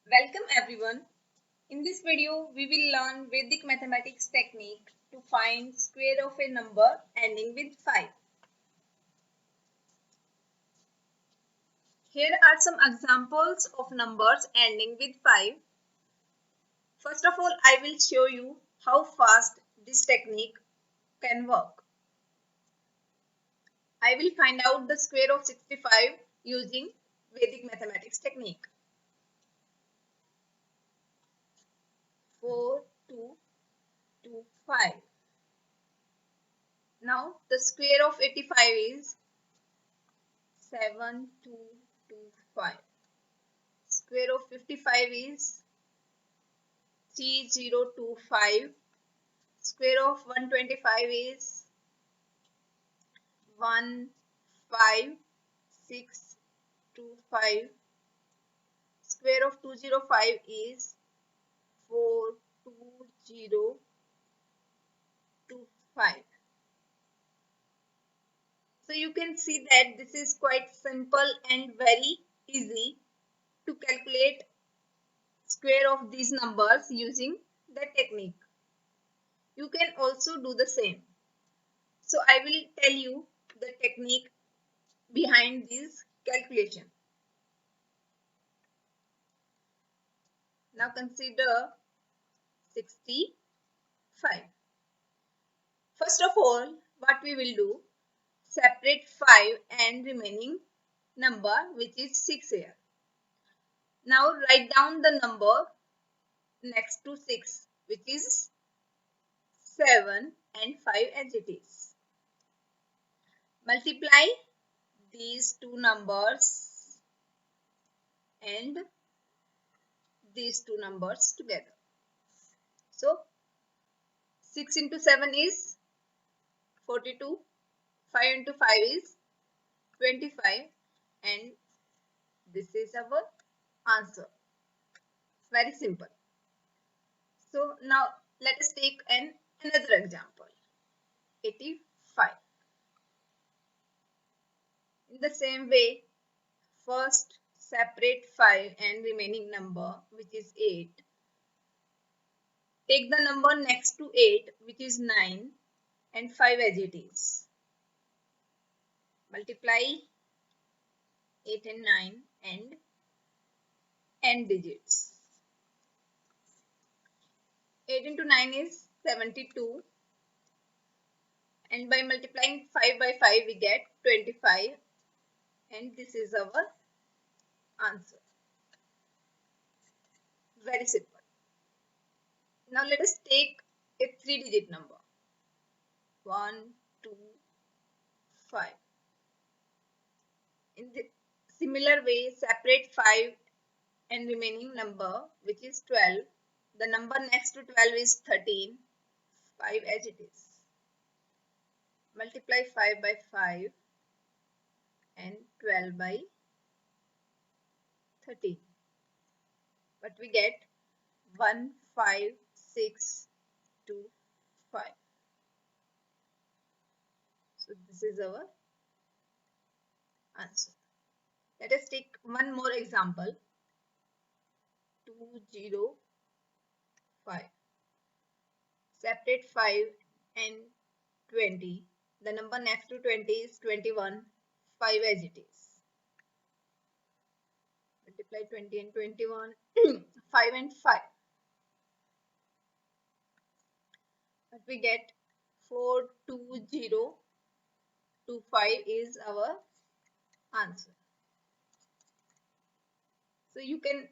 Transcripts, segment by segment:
Welcome everyone. In this video, we will learn Vedic mathematics technique to find square of a number ending with 5. Here are some examples of numbers ending with 5. First of all, I will show you how fast this technique can work. I will find out the square of 65 using Vedic mathematics technique. 4225. Now the square of 85 is 7225. Square of 55 is 3025. Square of 125 is 15625. Square of 205 is 42025. So you can see that this is quite simple and very easy to calculate square of these numbers using the technique. You can also do the same. So I will tell you the technique behind this calculation. Now consider 65. First of all, what we will do, separate 5 and remaining number which is 6 here. Now write down the number next to 6 which is 7 and 5 as it is. Multiply these two numbers and these two numbers together. So 6 into 7 is 42, 5 into 5 is 25, and this is our answer. Very simple. So now let us take another example. 85. In the same way, first separate 5 and remaining number which is 8. Take the number next to 8 which is 9 and 5 as it is. Multiply 8 and 9 and end digits. 8 into 9 is 72, and by multiplying 5 by 5 we get 25, and this is our answer. Very simple. Now let us take a 3-digit number. 1, 2, 5. In the similar way, separate 5 and remaining number which is 12. The number next to 12 is 13, 5 as it is. Multiply 5 by 5 and 12 by 13. But we get 15625. So this is our answer. Let us take one more example. 205. Separate 5 and 20. The number next to 20 is 21, 5 as it is. Multiply 20 and 21, 5 and 5. But we get 42025 is our answer. So you can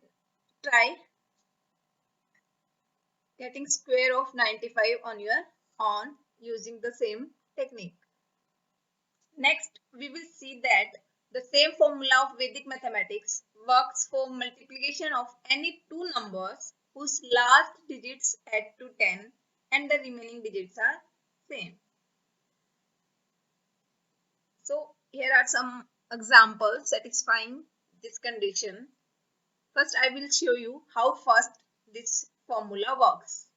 try getting square of 95 on your own using the same technique. Next, we will see that the same formula of Vedic mathematics works for multiplication of any two numbers whose last digits add to 10 and the remaining digits are same. So here are some examples satisfying this condition. First, I will show you how fast this formula works.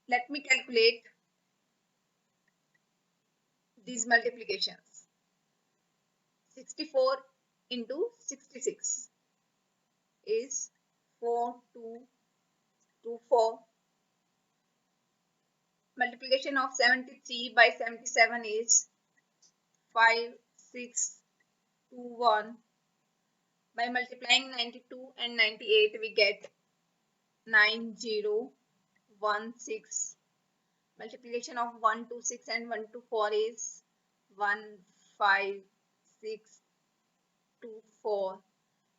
Let me calculate these multiplications. 64 into 66 is 4224. Multiplication of 73 by 77 is 5621. By multiplying 92 and 98 we get 9016. Multiplication of 126 and 124 is 15624.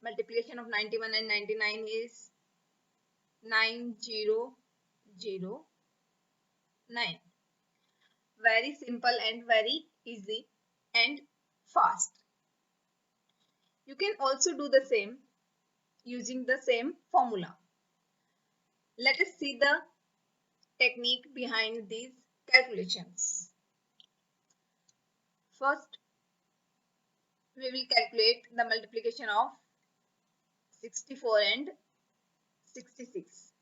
Multiplication of 91 and 99 is 9009. Very simple and very easy and fast. You can also do the same using the same formula. Let us see the technique behind these calculations. First, we will calculate the multiplication of 64 and 66.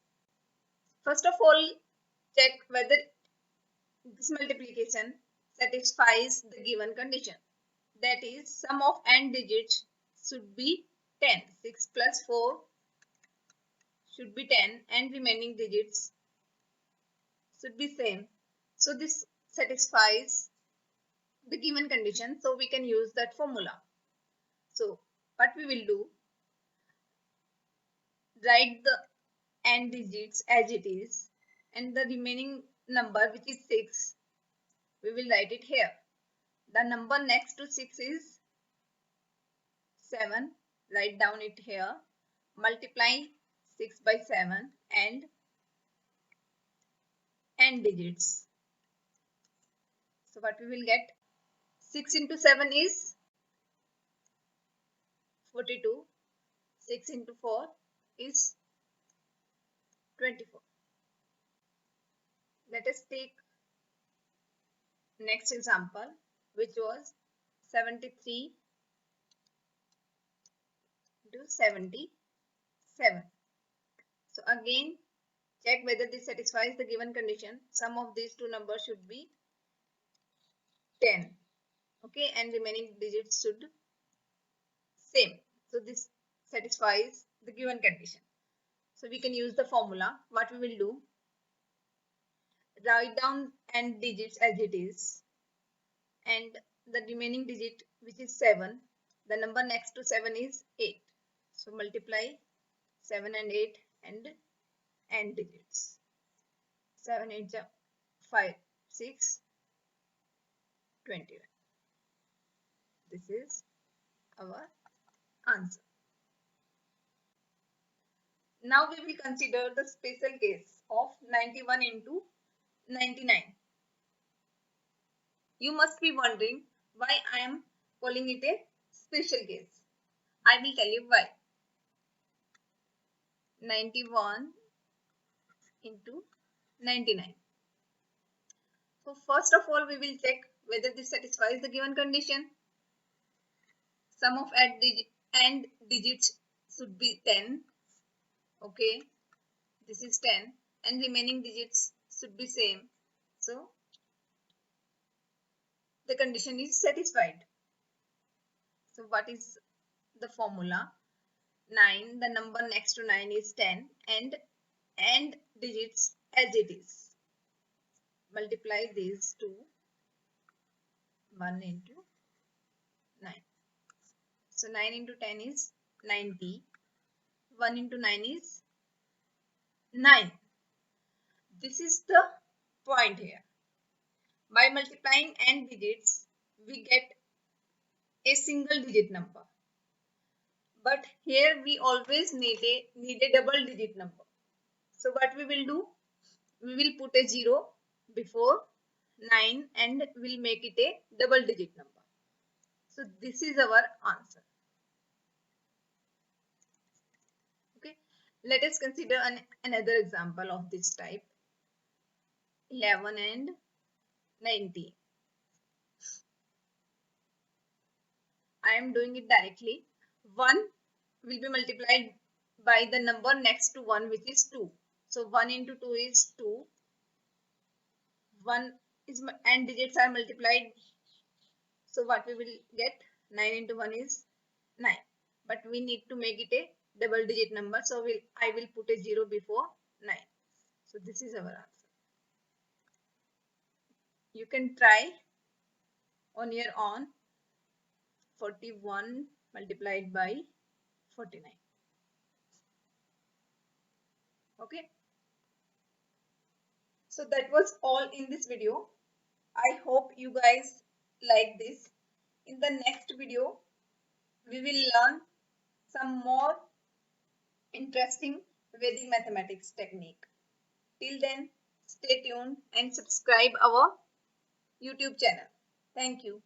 First of all, check whether this multiplication satisfies the given condition. That is, sum of n digits should be 10. 6 plus 4 should be 10 and remaining digits should be same. So this satisfies the given condition. So we can use that formula. So what we will do, write the n digits as it is and the remaining number, which is 6, we will write it here. The number next to 6 is 7. Write down it here. Multiply 6 by 7 and n digits. So what we will get, 6 into 7 is 42. 6 into 4 is 24. Let us take next example, which was 73 to 77. So again, check whether this satisfies the given condition. Sum of these two numbers should be 10. Okay, and remaining digits should same. So this satisfies the given condition. So we can use the formula. What we will do, write down n digits as it is and the remaining digit, which is 7, the number next to 7 is 8. So multiply 7 and 8 and n digits. 7 8 5 6 21. This is our answer. Now we will consider the special case of 91 into 99. You must be wondering why I am calling it a special case. I will tell you why. 91 into 99. So first of all, we will check whether this satisfies the given condition. Sum of and digits should be 10. Okay, this is 10 and remaining digits should be same. So the condition is satisfied. So what is the formula? 9, the number next to 9 is 10 and digits as it is. Multiply these two. 1 into 9. So 9 into 10 is 90. 1 into 9 is 9. This is the point here. By multiplying n digits, we get a single digit number. But here we always need a double digit number. So what we will do, we will put a 0 before 9 and we'll make it a double digit number. So this is our answer. Okay, let us consider another example of this type. 11 and 90. I am doing it directly. 1 will be multiplied by the number next to 1, which is 2. So 1 into 2 is 2. 1 is and digits are multiplied. So what we will get, 9 into 1 is 9. But we need to make it a double digit number. So I will put a 0 before 9. So this is our answer. You can try on your own. 41 multiplied by 49. Okay. So that was all in this video. I hope you guys like this. In the next video, we will learn some more interesting Vedic mathematics technique. Till then, stay tuned and subscribe our YouTube channel. Thank you.